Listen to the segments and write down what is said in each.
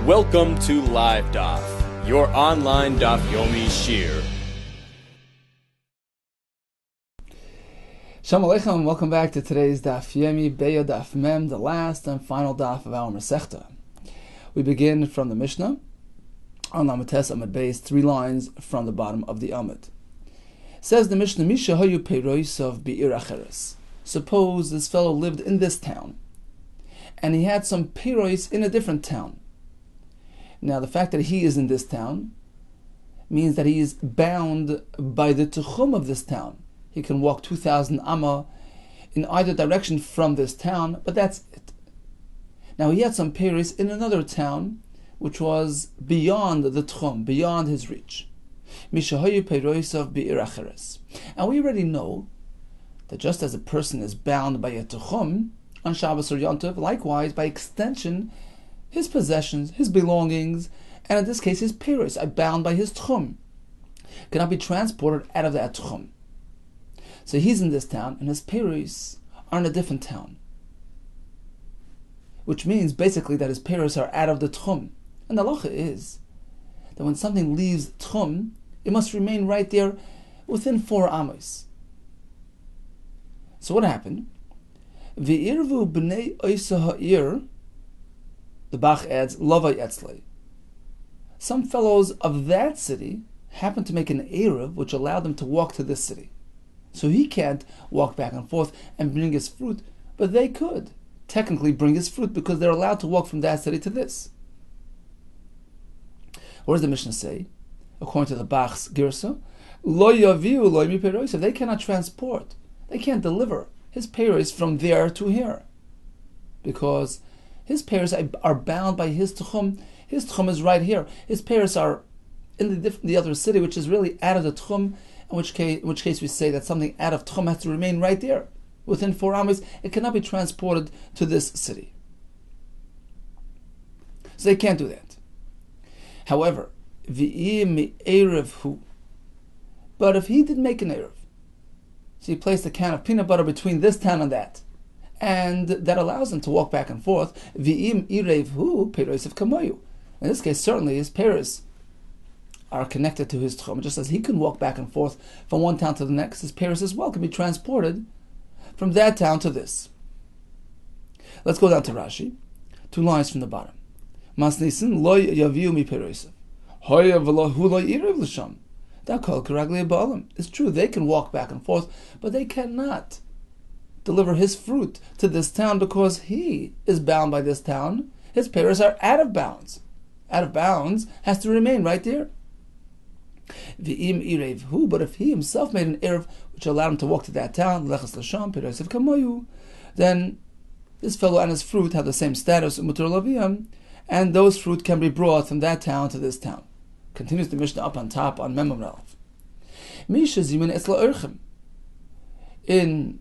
Welcome to Live Daf, your online Daf Yomi Shir. Shalom Aleichem, and welcome back to today's Daf Yomi Beya Daf Mem, the last and final Daf of our Masechta. We begin from the Mishnah on Lamates Amud Beis, 3 lines from the bottom of the Amud. Says the Mishnah, Misha hayu peirosav bi'ir acheres. Suppose this fellow lived in this town, and he had some peiros in a different town. Now, the fact that he is in this town means that he is bound by the tuchum of this town. He can walk 2,000 amma in either direction from this town, but that's it. Now, he had some peiros in another town, which was beyond the tuchum, beyond his reach. Mishahayu peirosav bi'ir acheres. And we already know that just as a person is bound by a tuchum on Shabbos or Yom Tov, likewise, by extension, his possessions, his belongings, and in this case his peiros are bound by his tchum, cannot be transported out of that tchum. So he's in this town, and his peiros are in a different town, which means basically that his peiros are out of the tchum. And the halacha is that when something leaves tchum, it must remain right there within 4 amos. So what happened? V'irvu b'nei oisa ha'ir. The Bach adds, Lavai Etzlei. Some fellows of that city happened to make an Erev which allowed them to walk to this city. So he can't walk back and forth and bring his fruit, but they could technically bring his fruit because they're allowed to walk from that city to this. What does the Mishnah say? According to the Bach's Girsa, Lo yaviu lo mi peiros. They cannot transport, they can't deliver his peiros from there to here, because his peiros are bound by his tchum. His tchum is right here. His peiros are in the other city, which is really out of the tchum. In which case we say that something out of tchum has to remain right there within 4 amos. It cannot be transported to this city. So they can't do that. However, v'i erev hu. But if he did make an erev, so he placed a can of peanut butter between this town and that, and that allows him to walk back and forth. V'im irev hu peirosav kamoyu. In this case, certainly his peiros are connected to his tchum. Just as he can walk back and forth from one town to the next, his peiros as well can be transported from that town to this. Let's go down to Rashi, 2 lines from the bottom. Masnisin lo yaviu mi peirosav. Hoya v'lo hu lo irev l'sham. Dakol karagli ba'alim. It's true, they can walk back and forth, but they cannot deliver his fruit to this town because he is bound by this town. His peiros are out of bounds. Out of bounds has to remain right there. V'im irev hu, but if he himself made an erev which allowed him to walk to that town, lechas l'sham peirosav kamoyu, then this fellow and his fruit have the same status, mutar laviyam, and those fruit can be brought from that town to this town. Continues the Mishnah up on top on Mem Amud Aleph. Misha zimin etzla erchem. In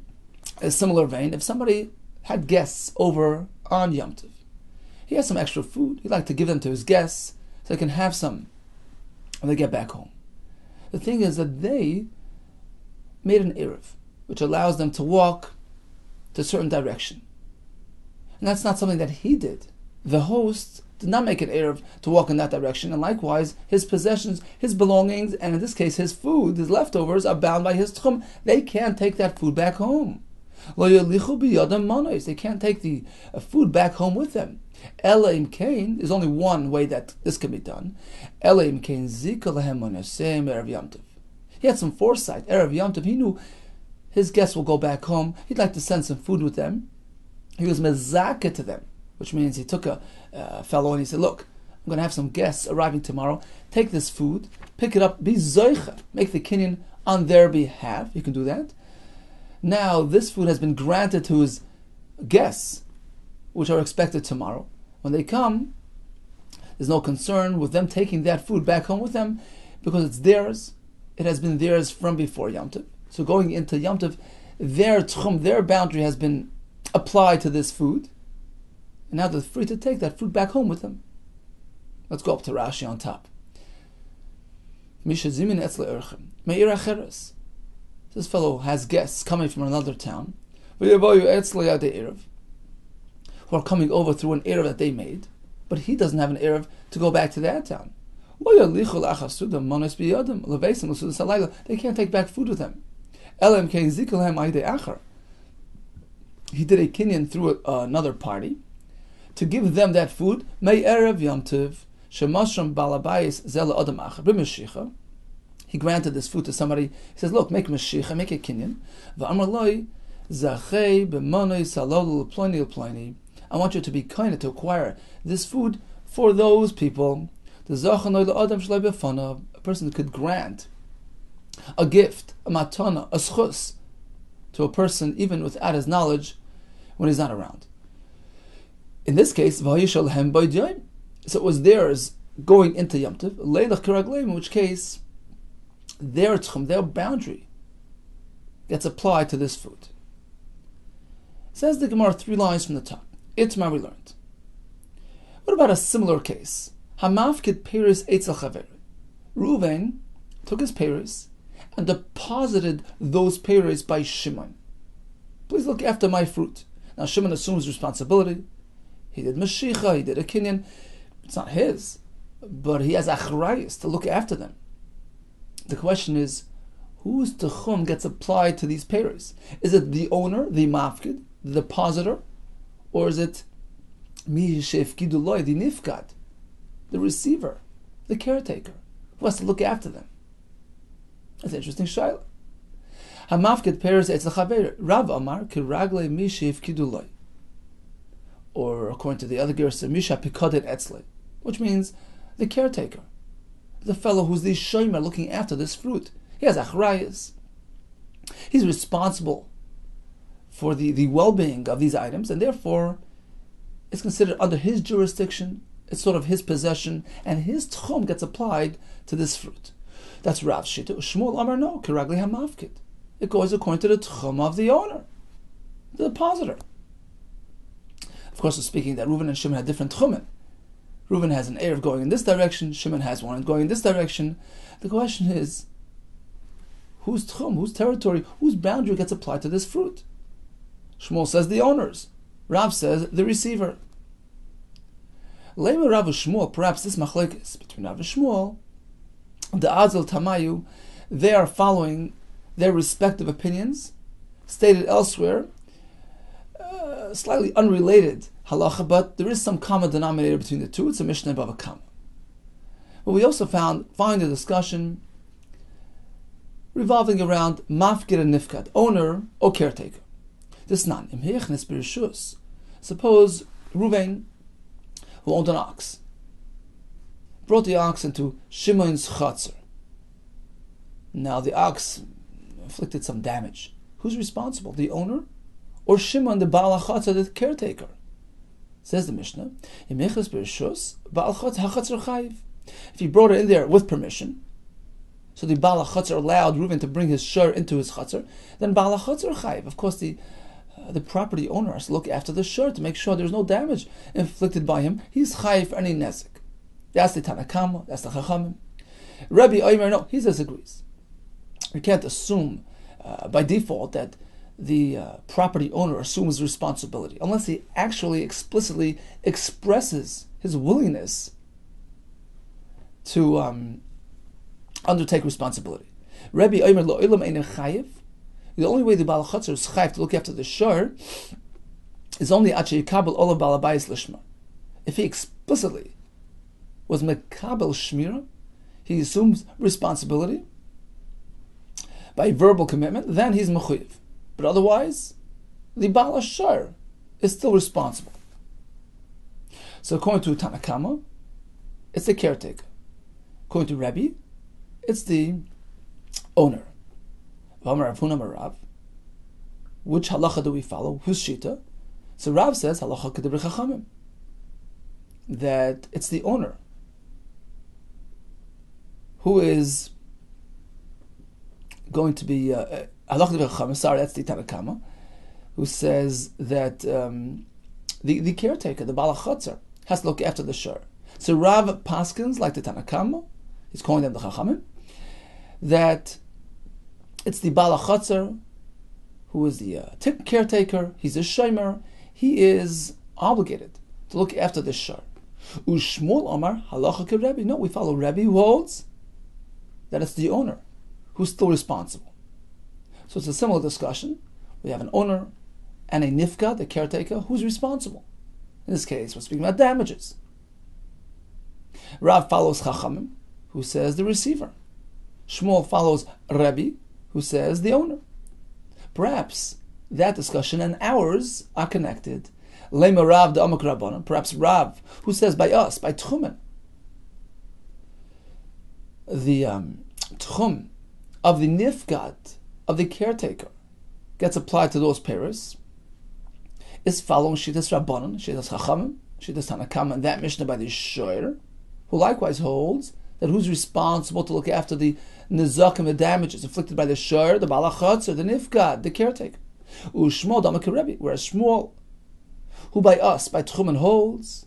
a similar vein, if somebody had guests over on Yom Tov, he has some extra food, he'd like to give them to his guests so they can have some when they get back home. The thing is that they made an erev which allows them to walk to a certain direction. And that's not something that he did. The host did not make an erev to walk in that direction, and likewise his possessions, his belongings, and in this case his food, his leftovers, are bound by his tchum. They can't take that food back home. They can't take the food back home with them. Elaim Kain, there's only one way that this can be done. Elaim Kain zika lehem monasem erev Yom Tov. He had some foresight. Erev Yom Tov, he knew his guests will go back home. He'd like to send some food with them. He was mezakeh to them, which means he took a fellow and he said, look, I'm going to have some guests arriving tomorrow. Take this food, pick it up, be zoicha, make the kinyan on their behalf. You can do that. Now, this food has been granted to his guests, which are expected tomorrow. When they come, there's no concern with them taking that food back home with them because it's theirs. It has been theirs from before Yom Tov. So going into Yom Tov, their tchum, their boundary has been applied to this food. And now they're free to take that food back home with them. Let's go up to Rashi on top. Misha zimin etzle erchem me'ir acheres. This fellow has guests coming from another town, who are coming over through an erev that they made. but he doesn't have an erev to go back to that town. They can't take back food with them. He did a kinyan through another party to give them that food. He granted this food to somebody. He says, look, make mashicha, make a kinyan. I want you to be kind to acquire this food for those people. A person could grant a gift, a matana, a schus, to a person even without his knowledge when he's not around. In this case, so it was theirs going into Yom Tov, in which case their tchum, their boundary, gets applied to this food. Says the Gemara 3 lines from the top. Itmar we learned. What about a similar case? Hamafkid Peris Eitzel Chaver. Reuven took his Peris and deposited those Peris by Shimon. Please look after my fruit. Now Shimon assumes responsibility. He did Mashicha, he did a kinyan. It's not his, but he has achrayis to look after them. The question is, whose techum gets applied to these Peris? Is it the owner, the mafkid, the depositor, or is it mi shefkiduloi, the nifkad, the receiver, the caretaker, who has to look after them? That's an interesting shayla. Hamafkid Peris etzel chaver, Rav Amar kiragle mi shefkiduloi, or according to the other gersa, misha pikodet etzle, which means the caretaker, the fellow who's the shomer looking after this fruit. He has achrayas. He's responsible for the well-being of these items, and therefore it's considered under his jurisdiction. It's sort of his possession, and his tchum gets applied to this fruit. That's Rav Shita. Shmuel Amar no, kiragli hamafkid. It goes according to the tchum of the owner, the depositor. Of course, we're speaking that Reuven and Shimon had different tchumen. Reuven has an erev going in this direction, Shimon has one going in this direction. The question is, whose tchum, whose territory, whose boundary gets applied to this fruit? Shmuel says the owners. Rav says the receiver. Lema Rav Shmuel, perhaps this machlekes between Rav and Shmuel, the Azel Tamayu, they are following their respective opinions, stated elsewhere, slightly unrelated halacha, but there is some common denominator between the two. It's a Mishnah above a Kama. But we also find the discussion revolving around mafkid and nifkad, owner or caretaker. This non imhechnes birishus. Suppose Reuven, who owned an ox, brought the ox into Shimon's chatzar. Now the ox inflicted some damage. Who's responsible? The owner or Shimon, the Baal HaChatzar, the caretaker? Says the Mishnah, imhechnes birishus Baal HaChatzar chayiv. If he brought it in there with permission, so the Baal HaChatzar allowed Reuven to bring his shur into his chatzar, then Baal HaChatzar chayiv. Of course, the property owner has to look after the shur to make sure there's no damage inflicted by him. He's chayiv for any nezik. That's the Tanakama, that's the Chachamim. Rabbi Omer, no, he disagrees. We can't assume by default that the property owner assumes responsibility unless he actually explicitly expresses his willingness to undertake responsibility. Rabbi Omer lo ilam ein chayiv. The only way the Baal HaChatzar is chayiv to look after the shur is only achi yikabel ola Baal HaBayis lishma. If he explicitly was mekabel shmira, he assumes responsibility by verbal commitment, then he's mechuyev. But otherwise, the Baal HaShur is still responsible. So according to Tanakama, it's the caretaker. According to Rabbi, it's the owner. Which halacha do we follow? Whose shita? So Rav says halacha kedibri chachamim, that it's the owner who is going to be halacha kedibri chachamim. Sorry, that's the Tanakama, who says that the caretaker, the Baal HaChatzar, has to look after the shur. So Rav paskins, like the Tanakama, he's calling them the chachamim, that it's the Baal HaChatzar who is the caretaker. He's a shomer. He is obligated to look after the shur. Ushmuel Omar halacha ke Rebbe. No, we follow Rebbe who holds that it's the owner who's still responsible. So it's a similar discussion. We have an owner and a nifka, the caretaker, who's responsible. In this case, we're speaking about damages. Rav follows Chachamim, who says the receiver. Shmuel follows Rebbe, who says the owner. Perhaps that discussion and ours are connected. Lema Rav de Amak Rabbanan. Perhaps Rav, who says by us, by Tchumen, the Tchum of the nifgat, of the caretaker, gets applied to those pairs, is following Shittas Rabbanan, Shittas Chachamim, Shittas Tanakam, and that Mishnah by the Shoyer, who likewise holds that who's responsible to look after the nizakim, the damages inflicted by the Shoyer, the Balachatz, or the nifgat, the caretaker. Ushmuel Damak Rebbe, whereas Shmuel, who by us, by Tchumen, holds,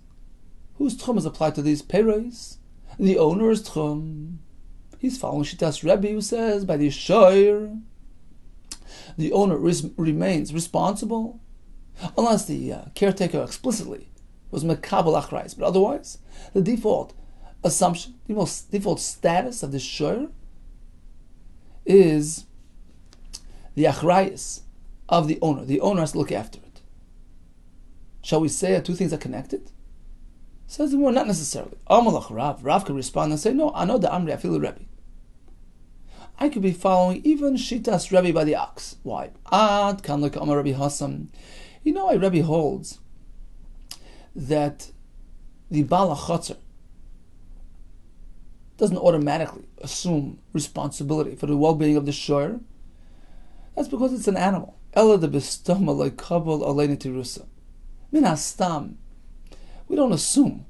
whose Tchum is applied to these peiros? The owner is Tchum. He's following Shittas Rebbe, who says by the Shoyer, the owner remains responsible, unless the caretaker explicitly was mekabel achrayis. But otherwise, the default assumption, the most default status of the shoyer is the achrayis of the owner. The owner has to look after it. Shall we say that two things are connected? Says the word, not necessarily. Amalach Rav. Rav could respond and say, no, I know the Amri, I feel the Rebbe. I could be following even Shitas Rebbe by the ox. Why? Ad kan like Amar Rabbi Hassam. You know why Rebbe holds that the Bala Chotzer doesn't automatically assume responsibility for the well-being of the shoyer? That's because it's an animal. Ela de bistama like kabel aleini tirusa. Min hastam. We don't assume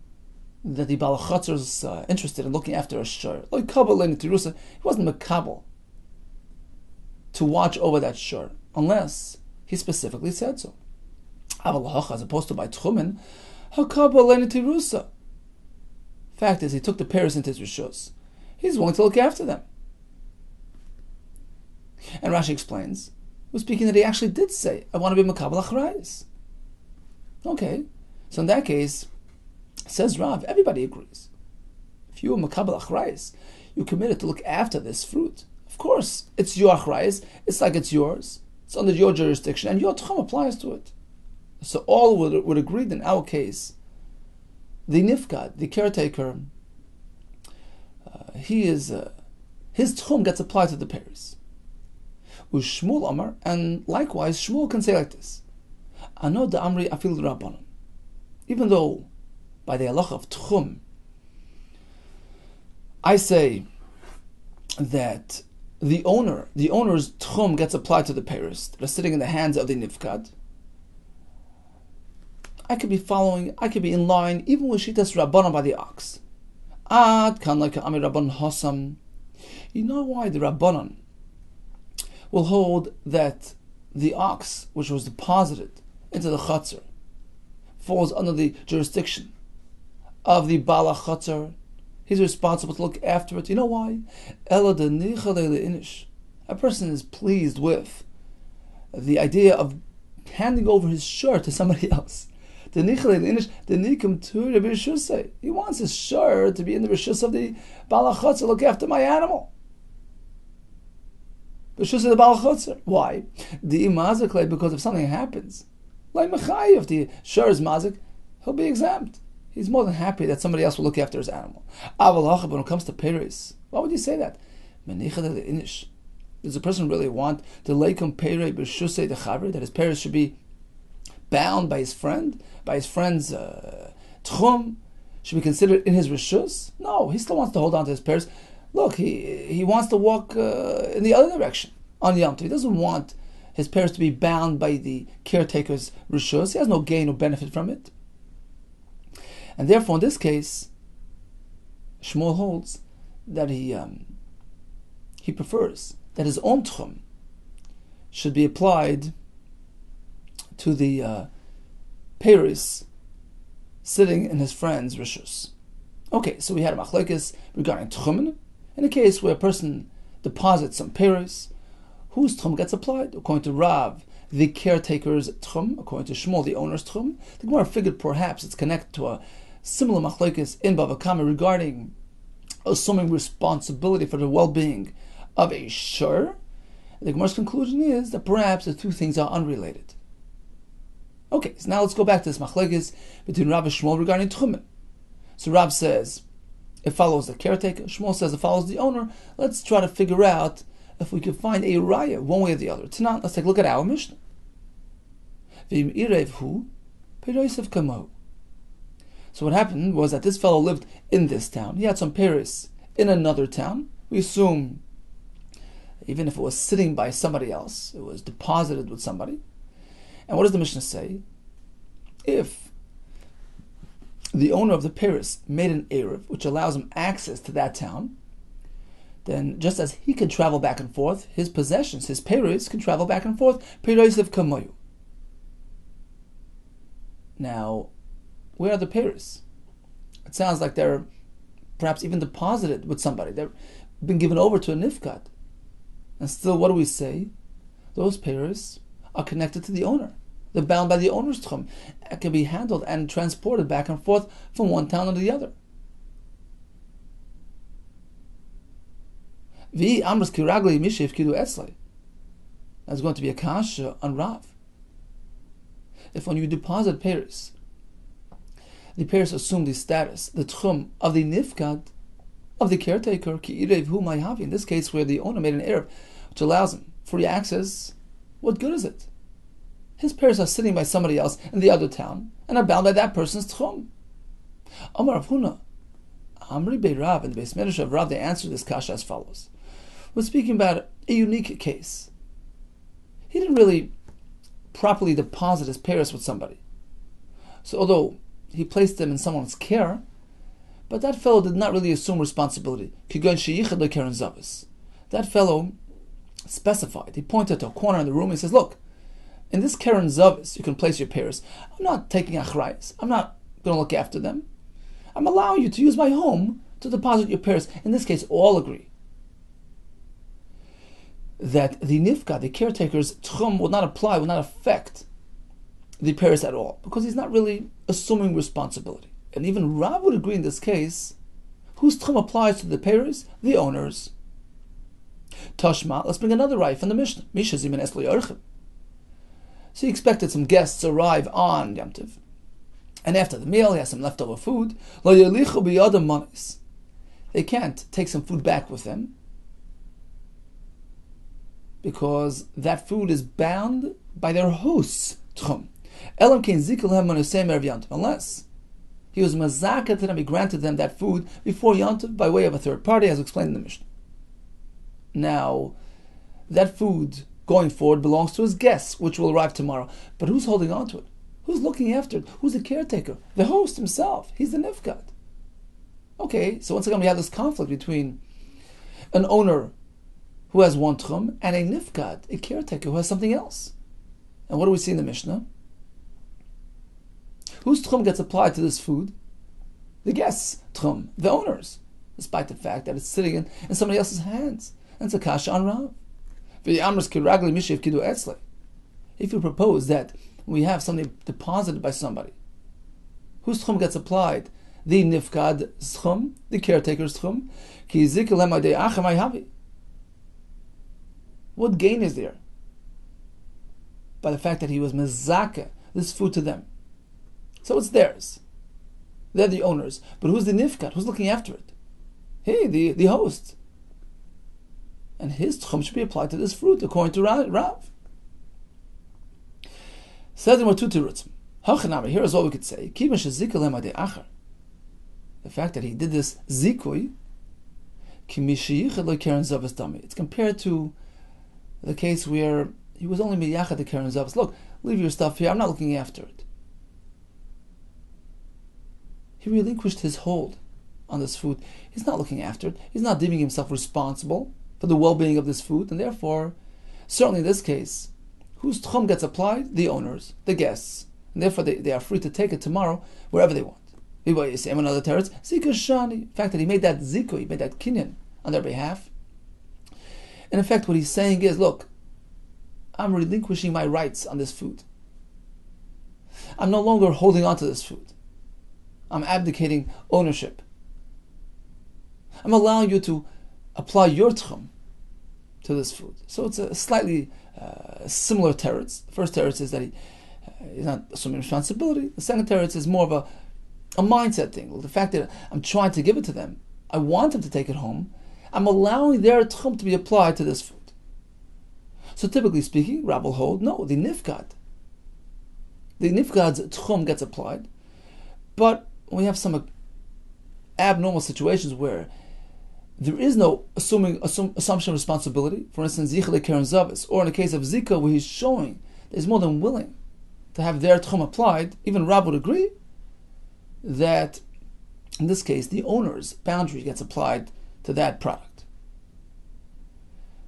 that the Bala Chotzer is interested in looking after a shoyer. Like kabel aleini tirusa, he wasn't makabel to watch over that shoyer unless he specifically said so. As opposed to by Tchumen, hakabel aleini tirusa. Fact is, he took the pairs into his rishos. He's willing to look after them. And Rashi explains, was speaking that he actually did say, I want to be makabel achrayis. Okay, so in that case, says Rav, everybody agrees. If you are makabel achrayis, you're committed to look after this fruit. Of course, it's your achrayis. It's like it's yours. It's under your jurisdiction, and your tchum applies to it. So all would agree that in our case, the nifgad, the caretaker, his tchum gets applied to the pairs. With Shmuel Amar, and likewise Shmuel can say like this: Ano da Amri afil Rabbanon. Even though by the halacha of tchum, I say that the owner's tchum gets applied to the pairs that are sitting in the hands of the nifgad. I could be in line even with Shitas Rabbanon by the ox. Ad kan like Amir Rabban Hassam. You know why the Rabbanon will hold that the ox, which was deposited into the Chatzar, falls under the jurisdiction of the Bala Chatzar. He's responsible to look after it. You know why? A person is pleased with the idea of handing over his shirt to somebody else. He wants his shirt to be in the rishus of the Bala Chatzar, look after my animal. Rishus of the Bala Chatzar. Why? Because if something happens, like Mechayi, if the shur is mazik, he'll be exempt. He's more than happy that somebody else will look after his animal. But when it comes to Peres, why would you say that? Does a person really want to leikum Pere b'shusei dechaver, that his Peres should be bound by his friend's tchum, should be considered in his rishus? No, he still wants to hold on to his Peres. Look, he wants to walk in the other direction on Yom Tov. He doesn't want his Peres to be bound by the caretaker's rishus. He has no gain or benefit from it. And therefore, in this case, Shmuel holds that he prefers that his own tchum should be applied to the Peres sitting in his friend's rishus. Okay, so we had a machlekes regarding tchumen. In a case where a person deposits some Peres, whose tchum gets applied? According to Rav, the caretaker's tchum. According to Shmuel, the owner's tchum. The Gemara figured perhaps it's connected to a similar machlokes in Bava Kama regarding assuming responsibility for the well-being of a shur. The Gemara's conclusion is that perhaps the two things are unrelated. Okay, so now let's go back to this machlokes between Rav and Shmuel regarding Tchumen. So Rav says it follows the caretaker. Shmuel says it follows the owner. Let's try to figure out if we can find a raya one way or the other. Tonight, let's take a look at our Mishnah. So what happened was that this fellow lived in this town. He had some Paris in another town. We assume, even if it was sitting by somebody else, it was deposited with somebody. And what does the Mishnah say? If the owner of the Paris made an Erev, which allows him access to that town, then just as he can travel back and forth, his possessions, his Paris, can travel back and forth. Peroisiv kamoyu. Now, where are the Paris? It sounds like they're perhaps even deposited with somebody. They've been given over to a nifkat. And still, what do we say? Those Paris are connected to the owner. They're bound by the owner's tchum. It can be handled and transported back and forth from one town to the other. That's going to be a kasha on Rav. If when you deposit Paris, the Paris assume the status, the tchum of the nifkat, of the caretaker, in this case where the owner made an erev, which allows him free access, what good is it? His Paris are sitting by somebody else in the other town and are bound by that person's tchum. Amar Rav Huna, Amri Bei Rav, and the Beis Medrash of Rav, they answer this kasha as follows. We're speaking about a unique case. He didn't really properly deposit his Paris with somebody. So although he placed them in someone's care, but that fellow did not really assume responsibility. That fellow specified. He pointed to a corner in the room. He says, look, in this Keren Zavis, you can place your Paris. I'm not taking achrayas. I'm not going to look after them. I'm allowing you to use my home to deposit your Paris. In this case, all agree that the nifka, the caretaker's tchum, will not apply, will not affect the Paris at all, because he's not really assuming responsibility. And even Rav would agree in this case, whose tchum applies to the Paris? The owners. Tashma, let's bring another raya from the Mishnah. Misha zimen es lo yorchim. So he expected some guests to arrive on Yom Tov, and after the meal he has some leftover food. Lo yolichu biyadam manis. They can't take some food back with them, because that food is bound by their host's tchum. Unless he was mazaka to them, he granted them that food before Yontiv by way of a third party, as explained in the Mishnah. Now, that food going forward belongs to his guests, which will arrive tomorrow. But who's holding on to it? Who's looking after it? Who's the caretaker? The host himself. He's the nifkat. Okay, so once again we have this conflict between an owner who has one tchum and a nifkat, a caretaker who has something else. And what do we see in the Mishnah? Whose tchum gets applied to this food? The guest's tchum, the owners, despite the fact that it's sitting in somebody else's hands. And it's a kasha on Rav. If you propose that we have something deposited by somebody, whose tchum gets applied? The nifkad's tchum, the caretaker's tchum. What gain is there by the fact that he was mezaka this food to them? So it's theirs. They're the owners. But who's the nifkat? Who's looking after it? Hey, the host. And his tchum should be applied to this fruit, according to Rav. Says in two terutzim. Here is what we could say. The fact that he did this zikui, it's compared to the case where he was only miyachad the keren zavos. Look, leave your stuff here. I'm not looking after it. He relinquished his hold on this food. He's not looking after it. He's not deeming himself responsible for the well-being of this food, and therefore, certainly in this case, whose tchum gets applied? The owners, the guests, and therefore they are free to take it tomorrow wherever they want. You say another teretz, zika shani. The fact that he made that zikui, he made that kinyan on their behalf. In effect, what he's saying is, look, I'm relinquishing my rights on this food. I'm no longer holding on to this food. I'm abdicating ownership. I'm allowing you to apply your tchum to this food. So it's a slightly similar teretz. The first teretz is that he's not assuming responsibility. The second teretz is more of a mindset thing. Well, the fact that I'm trying to give it to them, I want them to take it home, I'm allowing their tchum to be applied to this food. So typically speaking, Rab will hold, no, the nifgad. The nifgad's tchum gets applied, but we have some abnormal situations where there is no assumption of responsibility. For instance, Zichel Keren Zavis, or in the case of Zika, where he's showing that he's more than willing to have their tchum applied. Even Rab would agree that in this case, the owner's boundary gets applied to that product.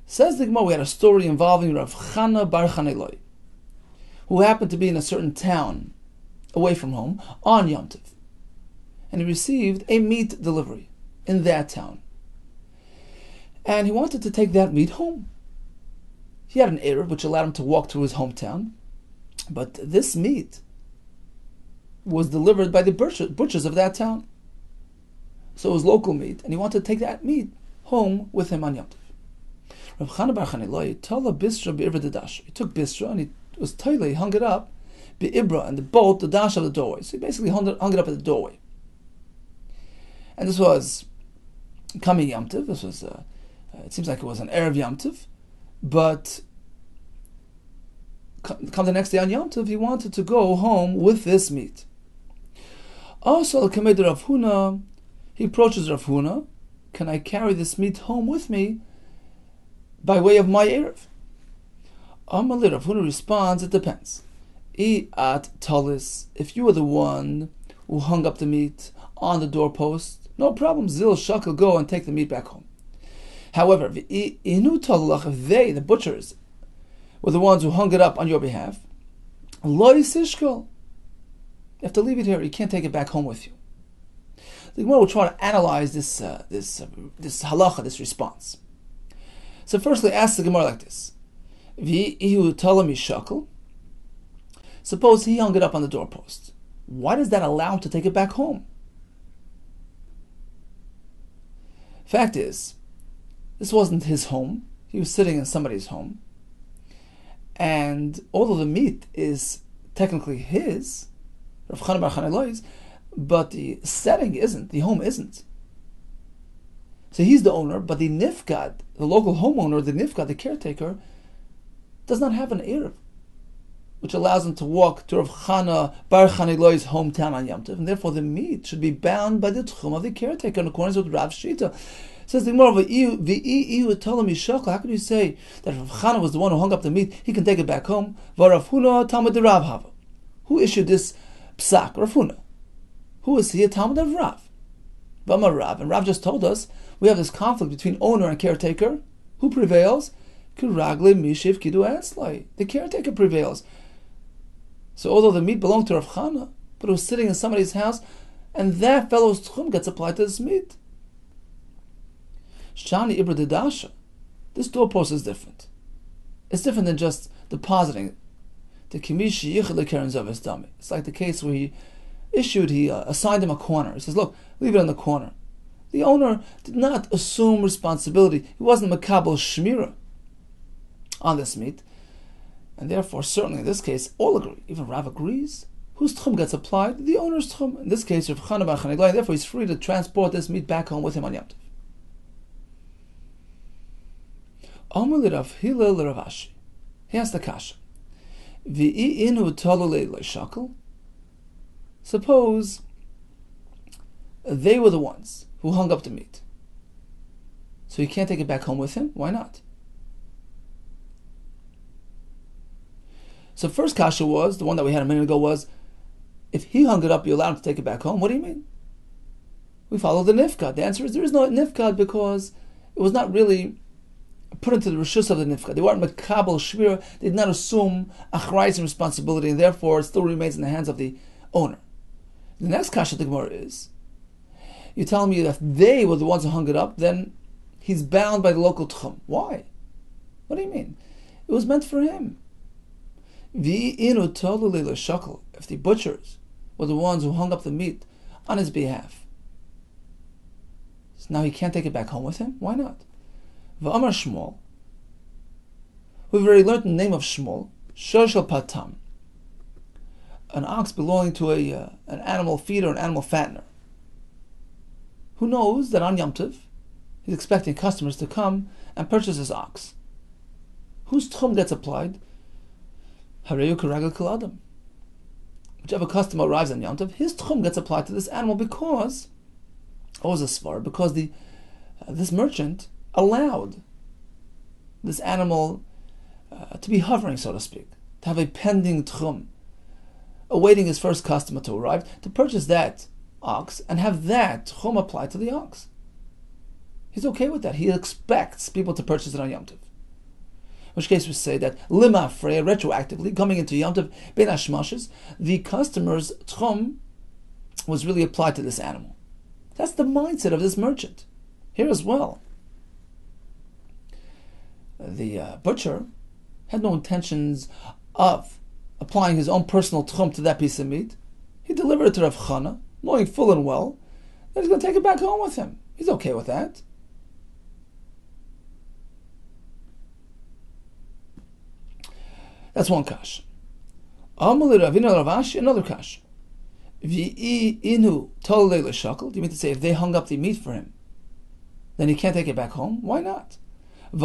Says the Gemara, we had a story involving Rav Chana Bar Chaneloi, who happened to be in a certain town away from home on Yom Tov, and he received a meat delivery in that town, and he wanted to take that meat home. He had an eruv which allowed him to walk to his hometown, but this meat was delivered by the butchers of that town, so it was local meat, and he wanted to take that meat home with him on Yom Tov. Rav Chana Bar Chaneloi tola bistra be'ibra the dasha. He took bistra and he was toile, he hung it up be'ibra and the bolt, the dash of the doorway. So he basically hung it up at the doorway. And this was coming Yom Tov. This was it seems like it was an erev Yom Tov, but come the next day on Yom Tov, he wanted to go home with this meat. Also, al-kamed Rav Huna, he approaches Rav Huna, can I carry this meat home with me by way of my erev? Amalei, Rav Huna responds, it depends. At talis, if you were the one who hung up the meat on the doorpost, no problem, zil shakal, go and take the meat back home. However, if they, the butchers, were the ones who hung it up on your behalf, loy sishkal, you have to leave it here, you can't take it back home with you. The Gemara will try to analyze this halacha, this response. So firstly, ask the Gemara like this: suppose he hung it up on the doorpost. Why does that allow him to take it back home? Fact is, this wasn't his home. He was sitting in somebody's home. And although the meat is technically his, Rav Chana Bar Chaneloi's, but the setting isn't, the home isn't. So he's the owner, but the nifgad, the local homeowner, the nifgad, the caretaker, does not have an eruv, which allows him to walk to Rav Chana Bar Chaneloi's hometown on Yom Tov, and therefore the meat should be bound by the tchum of the caretaker in accordance with Rav Shita. Says the Gemara, how can you say that Rav Chana was the one who hung up the meat, he can take it back home? Rav Huna Talmud Rav Hava. Who issued this psak? Rav Huna. Who is he? A Talmud of Rav. Bama Rav. And Rav just told us we have this conflict between owner and caretaker. Who prevails? Kiragle Mishiv Kidu Anslai. The caretaker prevails. So although the meat belonged to Rav Chana, but it was sitting in somebody's house, and that fellow's tchum gets applied to this meat. Shani Ibra Dedasha. This doorpost is different. It's different than just depositing. The Kimishi Yichel Keren Zavis Dami. It's like the case where he assigned him a corner. He says, look, leave it in the corner. The owner did not assume responsibility. He wasn't Makabel Shmira on this meat. And therefore, certainly in this case, all agree. Even Rav agrees. Whose tchum gets applied? The owner's tchum. In this case, Rav Chana Bar Chaneloi. Therefore, he's free to transport this meat back home with him on Yom Tov. Amar Rav Hillel Rav Ashi. He asked the kasha. Suppose they were the ones who hung up the meat. So you can't take it back home with him? Why not? So first kasha was, the one that we had a minute ago was, if he hung it up, you allowed him to take it back home? What do you mean? We follow the nifkad. The answer is there is no nifkad because it was not really put into the rishus of the nifkad. They weren't makabel shmira. They did not assume achrayus and responsibility, and therefore it still remains in the hands of the owner. The next kasha the Gemara is, you're telling me that if they were the ones who hung it up, then he's bound by the local tchum. Why? What do you mean? It was meant for him. If the butchers were the ones who hung up the meat on his behalf. So now he can't take it back home with him? Why not? V'amar Shmuel. We've already learned the name of Shmuel. Shoshel Patam. An ox belonging to an animal feeder, an animal fattener, who knows that on Yom Tov, he's expecting customers to come and purchase his ox. Whose tchum gets applied? Hareyu Karagel Kol Adam. Whichever customer arrives on Yom Tov, his tchum gets applied to this animal because, because this merchant allowed this animal to be hovering, so to speak, to have a pending tchum, awaiting his first customer to arrive, to purchase that ox and have that tchum applied to the ox. He's okay with that. He expects people to purchase it on Yom Tov. In which case we say that lima freya, retroactively, coming into Yom Tov, ben hashmashes, the customer's tchum was really applied to this animal. That's the mindset of this merchant. Here as well, the butcher had no intentions of applying his own personal tchum to that piece of meat. He delivered it to Rav Chana, knowing full and well that he's going to take it back home with him. He's okay with that. That's one kash. Another kash. Do you mean to say if they hung up the meat for him, then he can't take it back home? Why not? This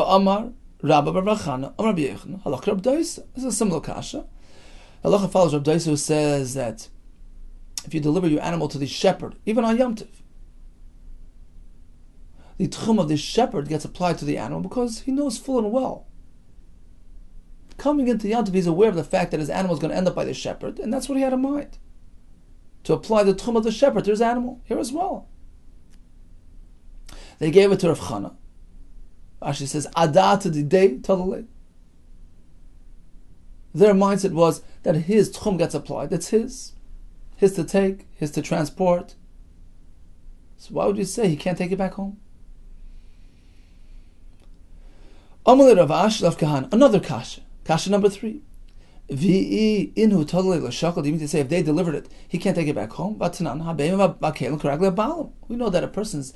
is a similar kasha. Halacha follows Rabbi Beitzah, who says that if you deliver your animal to the shepherd, even on Yom Tov, the tchum of the shepherd gets applied to the animal because he knows full and well. Coming into Yom Tov, he's aware of the fact that his animal is going to end up by the shepherd, and that's what he had in mind. To apply the tchum of the shepherd to his animal, here as well. They gave it to Rav Chana. Rashi says, Adah to the day, totally. Their mindset was that his tchum gets applied. It's his. His to take, his to transport. So why would you say he can't take it back home? Another kasha. Kasha number 3. V'i inhu totally l'shakal. Do you mean to say if they delivered it, he can't take it back home? We know that a person's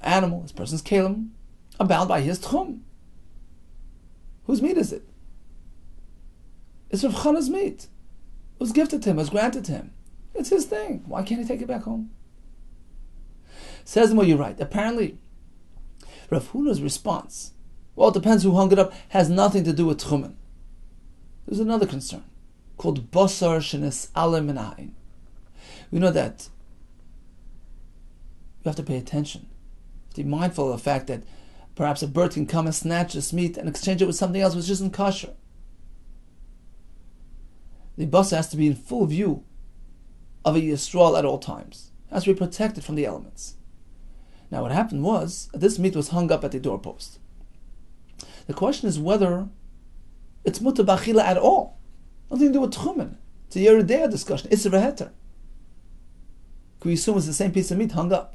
animal, his person's kalim, are bound by his tchum. Whose meat is it? It's Rav Chana's meat. It was gifted to him, it was granted to him. It's his thing. Why can't he take it back home? Says well, you're right. Apparently, Rav Huna's response, well, it depends who hung it up, has nothing to do with tchumen. There's another concern called basar shenis ale min ha'ain. We know that you have to pay attention. You have to be mindful of the fact that perhaps a bird can come and snatch this meat and exchange it with something else which isn't kosher. The basar has to be in full view of a Yisrael at all times. It has to be protected from the elements. Now what happened was, this meat was hung up at the doorpost. The question is whether it's mutar b'achila at all. Nothing to do with tchumen. It's a yeridea discussion. It's a veheter. Can we assume it's the same piece of meat hung up?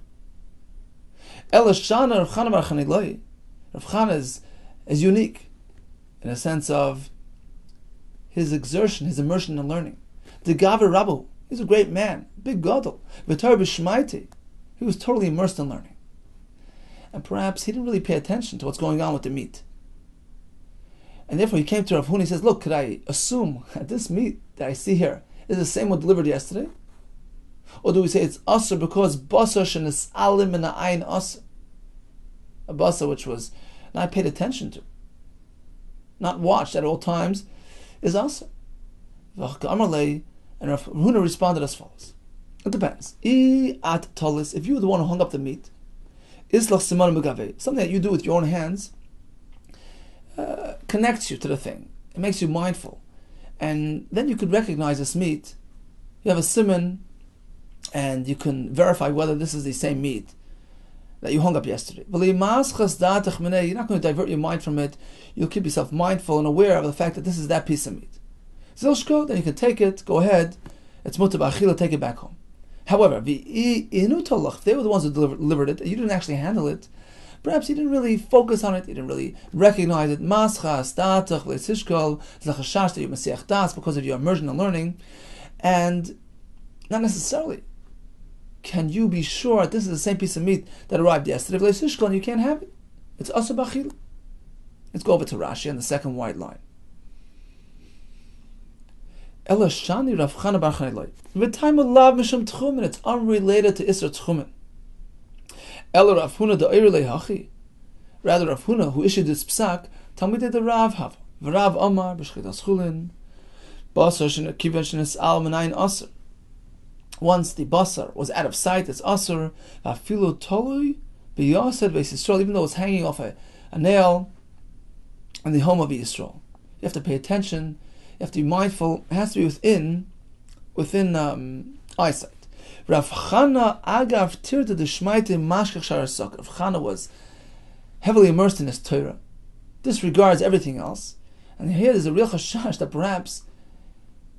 Rav Chana is unique in a sense of his exertion, his immersion in learning. The Gaver Rabbu, he's a great man, big gadol. V'tar b'shmaiti, he was totally immersed in learning. And perhaps he didn't really pay attention to what's going on with the meat. And therefore he came to Rav Huna, he says, look, could I assume that this meat that I see here is the same one delivered yesterday? Or do we say it's asr because basar shenis ale min ha'ain asr? A basar which was not paid attention to, not watched at all times, is asr. And Rav Huna responded as follows. It depends. If you were the one who hung up the meat, something that you do with your own hands connects you to the thing. It makes you mindful. And then you could recognize this meat. You have a siman, and you can verify whether this is the same meat that you hung up yesterday. You're not going to divert your mind from it. You'll keep yourself mindful and aware of the fact that this is that piece of meat. Zilshko, then you can take it, go ahead. It's mutar b'achila, take it back home. However, if they were the ones who delivered it, you didn't actually handle it, perhaps you didn't really focus on it, you didn't really recognize it, because of your immersion in learning, and not necessarily can you be sure this is the same piece of meat that arrived yesterday? And you can't have it. It's asur b'achila. Let's go over to Rashi on the second white line. Ela shani Rav Chana bar Chanilai. V'tayim lav mishum tchumen. It's unrelated to Isser tchumen. Ela Rav Huna da'ir lehachi. Rather, Rav Huna, who issued this psak, Talmidei the Rav Hava. V'Rav Amar b'shchitas chulin. Basar kivan shenis al menayin asur. Once the basar was out of sight, it's asur. V'afilu tolui b'yased v'Yisrael, even though it's hanging off a nail in the home of Yisrael. You have to pay attention. You have to be mindful. It has to be within eyesight. Rav Chana agav tirta d'shmaite mashkech sharasok. Rav Chana was heavily immersed in his Torah, disregards everything else, and here there's a real chashash that perhaps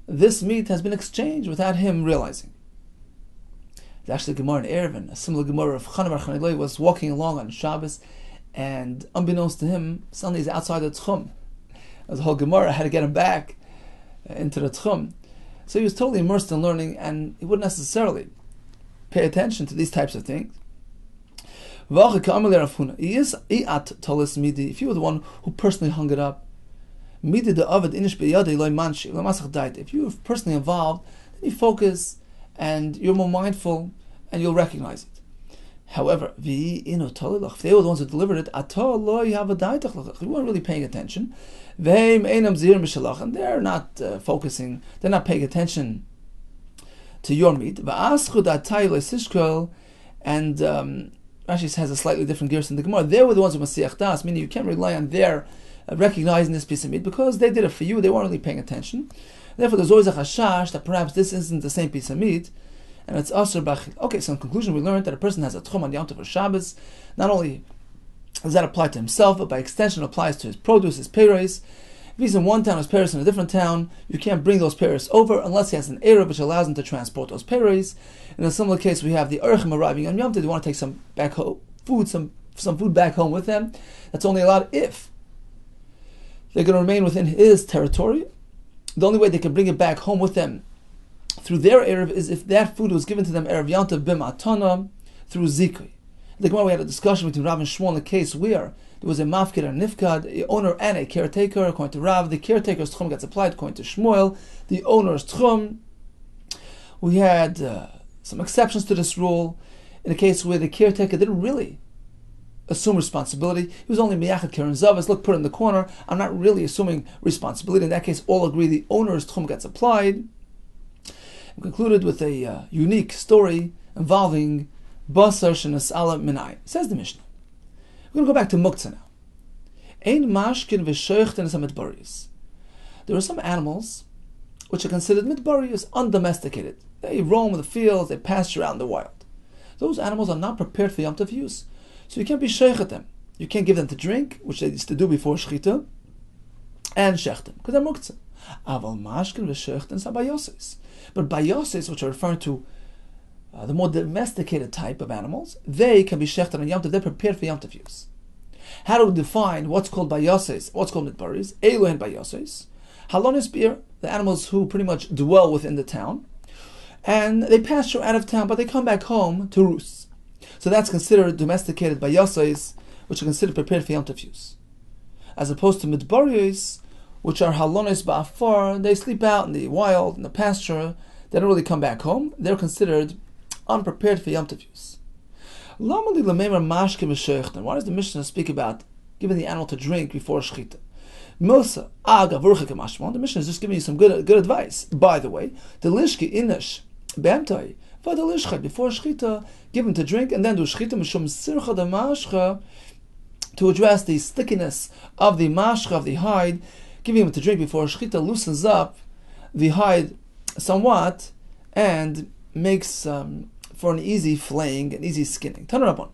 this meat has been exchanged without him realizing. There's actually a Gemara in Erevin, a similar Gemara of Chana bar Chanilai was walking along on Shabbos, and unbeknownst to him, suddenly he's outside the Tchum. The whole Gemara had to get him back into the Tchum. So he was totally immersed in learning, and he wouldn't necessarily pay attention to these types of things. If you were the one who personally hung it up, if you were personally involved, then you focus and you're more mindful and you'll recognize it. However, if they were the ones who delivered it, you weren't really paying attention, and they're not focusing, they're not paying attention to your meat. And Rashi has a slightly different gears in the Gemara. They were the ones who Masiyach Das, meaning you can't rely on their recognizing this piece of meat because they did it for you, they weren't really paying attention. Therefore, there's always a chashash that perhaps this isn't the same piece of meat, and it's asur b'achila. Okay, so in conclusion, we learned that a person has a tchum on Yom Tov or Shabbos. Not only does that apply to himself, but by extension applies to his produce, his peiros. If he's in one town, his peiros in a different town, you can't bring those peiros over unless he has an eruv which allows him to transport those peiros. In a similar case, we have the urchim arriving on Yom Tov. They want to take some back home food, some food back home with them. That's only allowed if they're going to remain within his territory. The only way they can bring it back home with them through their eruv is if that food was given to them eruv Yom Tov b'matana through zikui. The Gemara, we had a discussion between Rav and Shmuel in the case where there was a mafkid and a nifkad, the owner and a caretaker. According to Rav, the caretaker's tchum gets applied. According to Shmuel, the owner's tchum. We had some exceptions to this rule in a case where the caretaker didn't really assume responsibility. He was only miyachad keren zavas. Look, put it in the corner. I'm not really assuming responsibility. In that case, all agree the owner's tchum gets applied. We concluded with a unique story involving basar shenas ala minay. Says the Mishnah. We're going to go back to muktzah now. Ein mashkin v'shoichten midbarius. There are some animals which are considered midbarius, undomesticated. They roam the fields, they pasture out in the wild. Those animals are not prepared for Yom Tov use. So you can't be sheichet them. You can't give them to drink, which they used to do before shechita, and shech them, because they're muktzah. Aval mashkin v'shoichten sabayoses. But bayoses, which are referring to the more domesticated type of animals, they can be shechted on Yom Tov. They're prepared for Yom Tov use. How do we define what's called bayoses, what's called midbaris? Elohen bayoses. Halonis beer, the animals who pretty much dwell within the town, and they pasture out of town, but they come back home to roost. So that's considered domesticated bayoses, which are considered prepared for Yom Tov use. As opposed to midbaris, which are halonis ba'afar, they sleep out in the wild, in the pasture, they don't really come back home. They're considered unprepared for Yom Tov use. Why does the Mishnah speak about giving the animal to drink before shechita? The Mishnah is just giving you some good advice. By the way, the lishki inish b'emtai before shechita, give him to drink and then do shechita mishum sircha de mashcha, to address the stickiness of the mashcha of the hide. Giving him to drink before shechita loosens up the hide somewhat and makes for an easy flaying, an easy skinning. Tanarabon.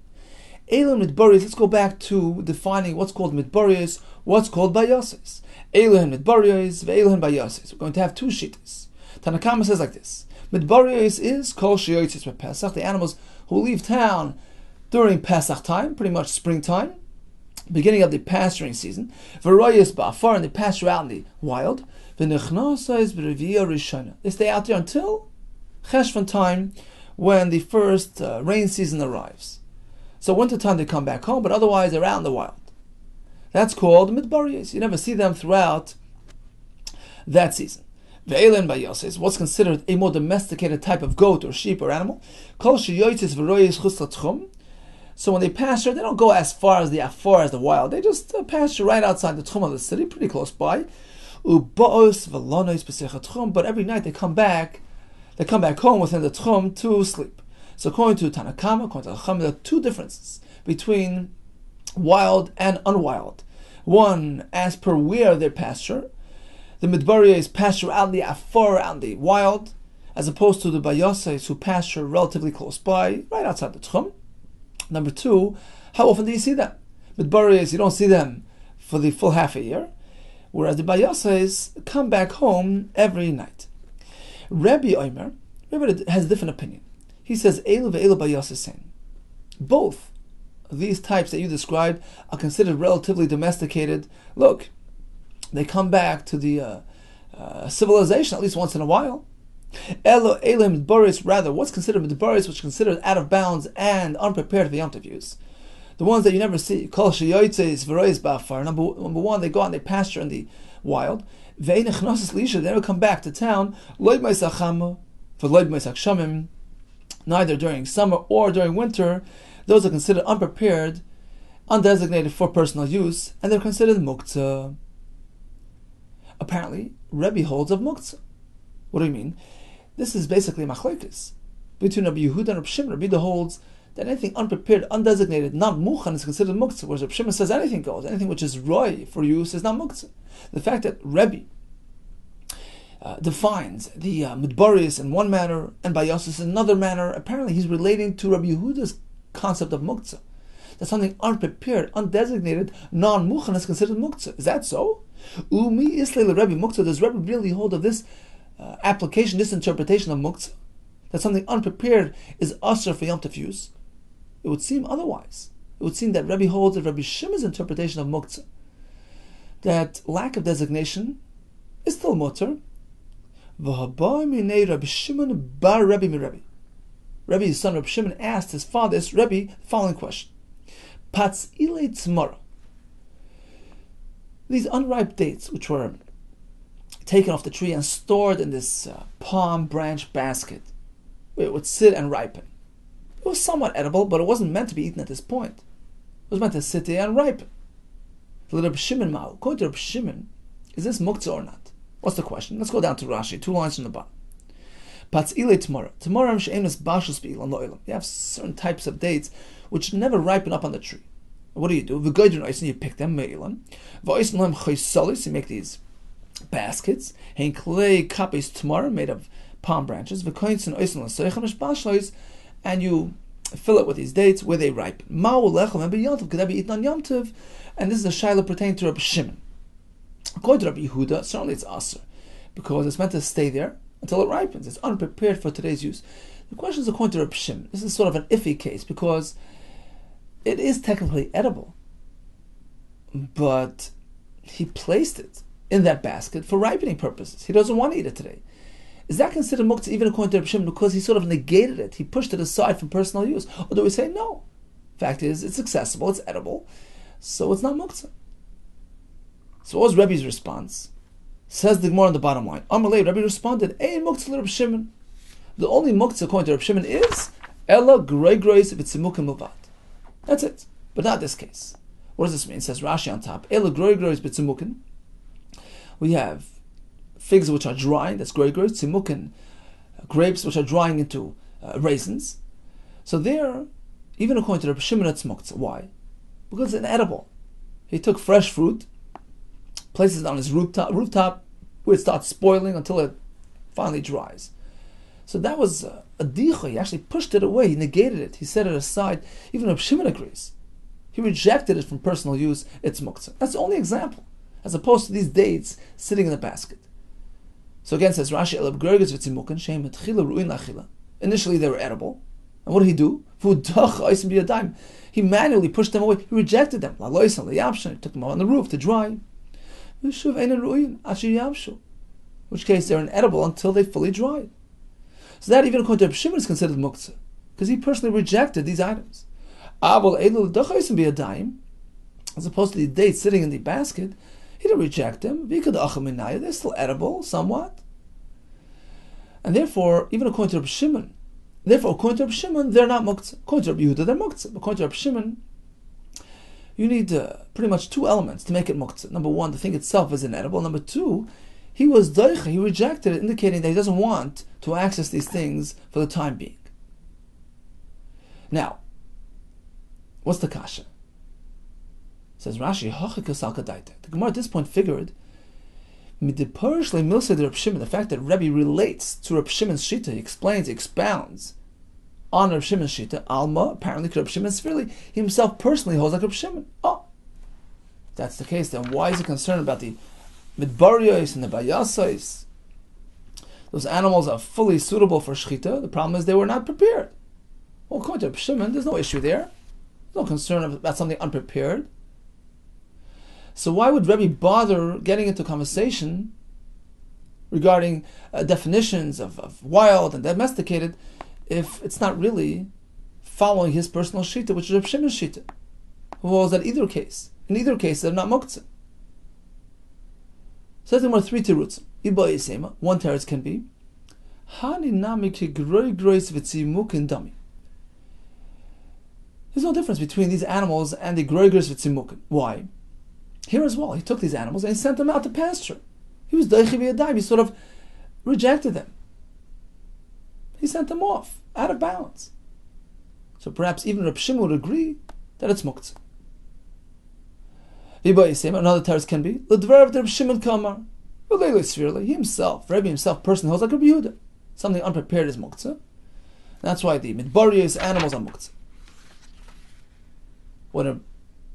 Elon midbarius, let's go back to defining what's called midbarius, what's called bayoses. Elon midbarius, ve'elon bayoses. We're going to have two shittas. Tanakama says like this. Midbarius is kol sheyotzis for Pesach, the animals who leave town during Pesach time, pretty much springtime, beginning of the pasturing season. V'royes ba'afar, and they pasture out in the wild. V'nechnasa is b'reviyah rishona. They stay out there until Cheshvan time, when the first rain season arrives. So wintertime they come back home, but otherwise they're out in the wild. That's called midbariyos. You never see them throughout that season. Ve'elen bayos, what's considered a more domesticated type of goat or sheep or animal. Kol sheyotzis v'royes chutz latchum. So when they pasture, they don't go as far as the wild. They just pasture right outside the tchum of the city, pretty close by. U'ba'os v'lonos b'sech tchum. But every night they come back home within the tchum to sleep. So according to Tanakama, according to Chacham, there are two differences between wild and unwild. One, as per where they pasture. The midbariyos pasture out in the afar, out in the wild, as opposed to the bayosais who pasture relatively close by, right outside the tchum. Number two, how often do you see them? Midbariyos, you don't see them for the full half a year, whereas the bayosais come back home every night. Rabbi Omer has a different opinion. He says, Eilu ve'eilu bayosais. Both these types that you described are considered relatively domesticated. Look, they come back to the civilization at least once in a while. Elohim midbaris, rather, what's considered midbaris, which is considered out of bounds and unprepared for Yom Tov use. The ones that you never see. Kol sheyotzes v'royes ba'afar. Number one, they go out and they pasture in the wild. Ve'ein echnosis lisha, they never come back to town. Loid ma'isacham v'loid ma'isachshamim. Neither during summer or during winter. Those are considered unprepared, undesignated for personal use, and they're considered muktzah. Apparently, Rebbe holds of muktzah. What do you mean? This is basically machlokes between Rabbi Yehuda and Rabbi Shimon. Rabbi Yehuda holds that anything unprepared, undesignated, not muchan is considered muktzah, whereas Rabbi Shimon says anything goes. Anything which is roy for use is not muktzah. The fact that Rebbe defines the midbaris in one manner and bayos in another manner, apparently he's relating to Rabbi Yehuda's concept of muktzah. That something unprepared, undesignated, non-muchan is considered muktzah. Is that so? Umi islay Rebbe muktzah. Does Rebbe really hold of this application, this interpretation of muktzah? That something unprepared is asur for Yom Tov use? It would seem otherwise. It would seem that Rebbe holds of Rabbi Shimon's interpretation of muktzah, that lack of designation is still mutter. Rabbi Shimon bar Rebbe mi Rebbe. Rebbe's son Rabbi Shimon asked his father, Rebbe, the following question: Patz ilei tzmara. These unripe dates, which were taken off the tree and stored in this palm branch basket, where it would sit and ripen. It was somewhat edible, but it wasn't meant to be eaten at this point. It was meant to sit there and ripen. Rabbi Shimon Ma'u. According to Rabbi Shimon, is this muktzah or not? What's the question? Let's go down to Rashi, 2 lines from the bottom. Patz ilei tomorrow. Tomorrow you have certain types of dates which never ripen up on the tree. What do? You pick them. You make these baskets. Tomorrow made of palm branches. And you fill it with these dates where they ripen. Could that be eaten on Yom Tov? And this is a shaila pertaining to Rabbi Shimon. According to Rabbi Yehuda, certainly it's asur, because it's meant to stay there until it ripens. It's unprepared for today's use. The question is according to Rabbi Shimon. This is sort of an iffy case because it is technically edible, but he placed it in that basket for ripening purposes. He doesn't want to eat it today. Is that considered muktzah even according to Rabbi Shimon because he sort of negated it? He pushed it aside from personal use. Or do we say no? Fact is, it's accessible, it's edible, so it's not muktzah. So what was Rebbe's response? Says the Gemara on the bottom line. Amalei, Rebbe responded, Ein muktzah Rabbi Shimon. The only muktzah according to Rabbi Shimon is Ella groi grois v'tzimukim milvad. That's it. But not this case. What does this mean? It says Rashi on top. Ella groi grois v'tzimukim. We have figs which are drying, that's groi grois, tzimukim, grapes which are drying into raisins. So there, even according to Rabbi Shimon, it's muktzah. Why? Because it's inedible. He took fresh fruit, places it on his rooftop where it starts spoiling until it finally dries. So that was a dicha. He actually pushed it away. He negated it. He set it aside. Even Rabbi Shimon agrees. He rejected it from personal use. It's muktzah. That's the only example, as opposed to these dates sitting in the basket. So again, says Rashi, initially they were edible. And what did he do? He manually pushed them away. He rejected them. He took them out on the roof to dry. In which case they're inedible until they fully dry. So that even according to Rabbi Shimon is considered muktzah, because he personally rejected these items. As opposed to the dates sitting in the basket, he didn't reject them. They're still edible, somewhat. And therefore, even according to Rabbi Shimon, they're not muktzah. According to Rabbi Yehuda, they're muktzah. But according to Rabbi Shimon, you need pretty much two elements to make it muktzah. Number one, the thing itself is inedible. Number two, he was doicha, he rejected it, indicating that he doesn't want to access these things for the time being. Now, what's the kasha? Says Rashi, the Gemara at this point figured the fact that Rebbe relates to Reb Shimon's shita, he explains, expounds on Reb Shimon's shita, Alma, apparently Reb Shimon Sfirli, he himself personally holds like Reb Shimon. Oh, if that's the case, then why is he concerned about the midbariyos and the bayasos? Those animals are fully suitable for shchita. The problem is they were not prepared. Well, according to Reb Shimon, there's no issue there. There's no concern about something unprepared. So why would Rebbe bother getting into conversation regarding definitions of wild and domesticated if it's not really following his personal shita, which is Reb Shimon's shita, who holds that either case. In either case, they're not muktzah. So there are three terutzim. One teretz can be there's no difference between these animals and the groigers v'tzimukin. Why? Here as well, he took these animals and he sent them out to pasture. He was daichi v'yadayim. He sort of rejected them. He sent them off, out of bounds. So perhaps even Reb Shimon would agree that it's muktzah. Another teretz can be l'dvar of Reb Shimon kamar. He himself, Rebbe himself, personally holds like Rabbi Yehuda. Something unprepared is muktzah. That's why the midbariyos animals are muktzah. When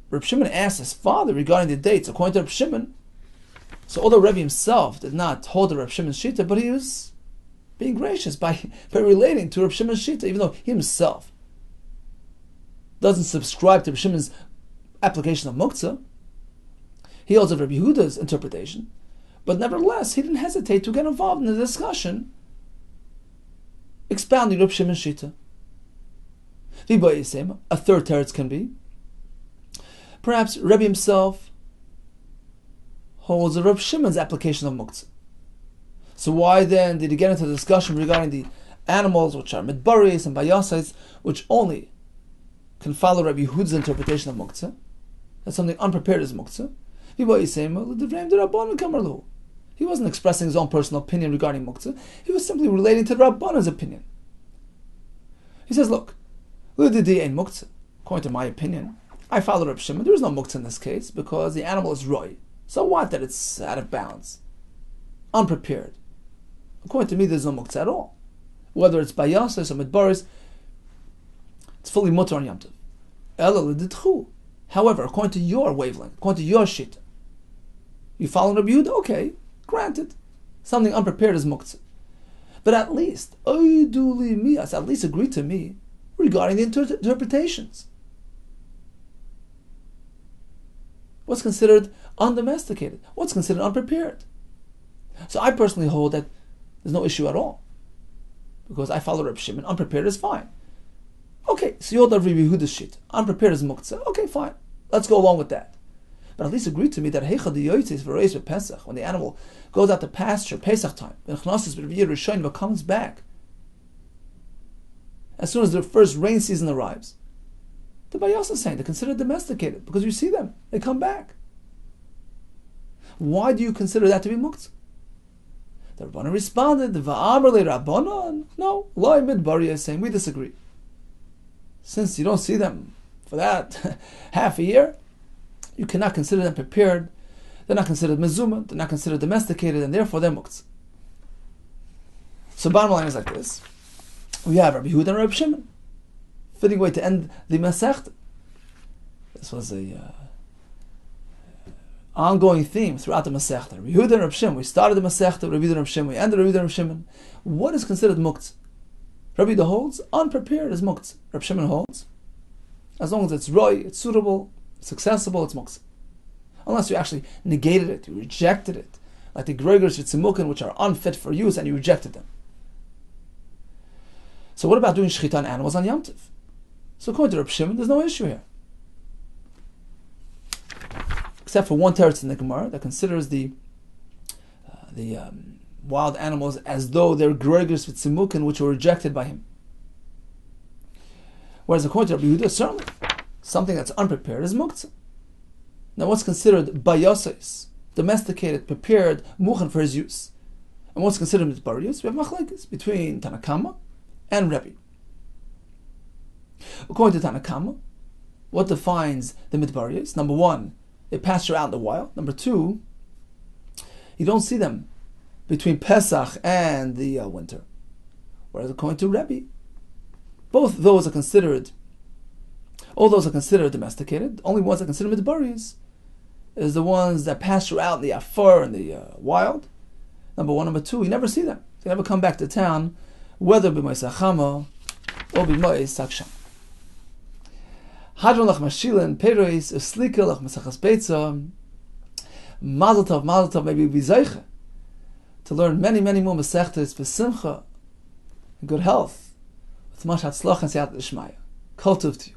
Reb Shimon asked his father regarding the dates, according to Reb Shimon, so although Rebbe himself did not hold the Reb Shimon's shita, but he was being gracious by relating to Reb Shimon's shita, even though he himself doesn't subscribe to Reb Shimon's application of muktzah. He holds of Rabbi Yehuda's interpretation, but nevertheless, he didn't hesitate to get involved in the discussion expounding Reb Shimon's shita. A third teretz can be perhaps Rebbe himself holds a Reb Shimon's application of muktzah. So why then did he get into the discussion regarding the animals which are midbariyos and bayasais, which only can follow Rabbi Yehuda's interpretation of muktzah? That something unprepared is muktzah. He wasn't expressing his own personal opinion regarding muktzah. He was simply relating to the Rabbanon's opinion. He says, look, according to my opinion, I follow Reb Shimon. There is no muktzah in this case because the animal is roy. So what that it's out of bounds, unprepared? According to me, there's no muktzah at all. Whether it's bayasas or midbaris, it's fully mutar on Yom Tov. However, according to your wavelength, according to your shita, you follow Rabbi Yehuda, okay, granted. Something unprepared is muktzah. But at least agree to me regarding the interpretations. What's considered undomesticated? What's considered unprepared? So I personally hold that there's no issue at all, because I follow Reb Shimon. Unprepared is fine. Okay, so you hold that Rabbi Yehuda's shit. Unprepared is muktzah. Okay, fine. Let's go along with that. But at least agree to me that heicha diyotzis v'reis v'pesach, when the animal goes out to pasture, Pesach time, v'nechnasis v'reviyah rishon, but comes back, as soon as the first rain season arrives, the Bayas is saying they're considered domesticated because you see them, they come back. Why do you consider that to be muktzah? The Rabbanan responded, "Va'amar le Rabbanan." No, loy midbari is saying we disagree. Since you don't see them for that half a year, you cannot consider them prepared. They're not considered mezumah. They're not considered domesticated, and therefore they're muktzah. So bottom line is like this: we have Rabbi Yehuda and Rabbi Shimon. Fitting way to end the Masechta. This was a ongoing theme throughout the Masechta. Rabbi Yehuda and Rabbi Shimon. We started the Masechta, Rabbi Yehuda and Rabbi Shimon. We ended Rabbi Yehuda and Rabbi Shimon. What is considered muktzah? Rabbi Yehuda holds unprepared is muktzah. Rabbi Shimon holds as long as it's roy, it's suitable, it's accessible, it's muktzah. Unless you actually negated it, you rejected it, like the gregors v'tzimukin, which are unfit for use, and you rejected them. So what about doing shechita on animals on Yom Tov? So according to Reb Shimon, there's no issue here. Except for one teretz in the Gemara that considers the wild animals as though they're gregors v'tzimukin, which were rejected by him. Whereas according to Rabbi Yehuda, certainly something that's unprepared is muktzah. Now what's considered bayosais, domesticated, prepared, muchen for his use, and what's considered mitbarius? We have machlekes between Tanakama and Rebbe. According to Tanakama, what defines the mitbarius? Number one, they pasture out in the wild. Number two, you don't see them between Pesach and the winter. Whereas according to Rebbe, all those are considered domesticated. The only ones that are considered midbaris is the ones that pasture out in the afar and the wild. Number one. Number two, you never see them. They never come back to town, whether b'mois hachama or b'mois saksham. Hadron lach mashilin perois uslika lach masachas Beitzah. Mazel tov, maybe be zeicha to learn many more masechtas v'simcha, good health, with much hatzlach and siyat l'shmaya. Kol tov to you.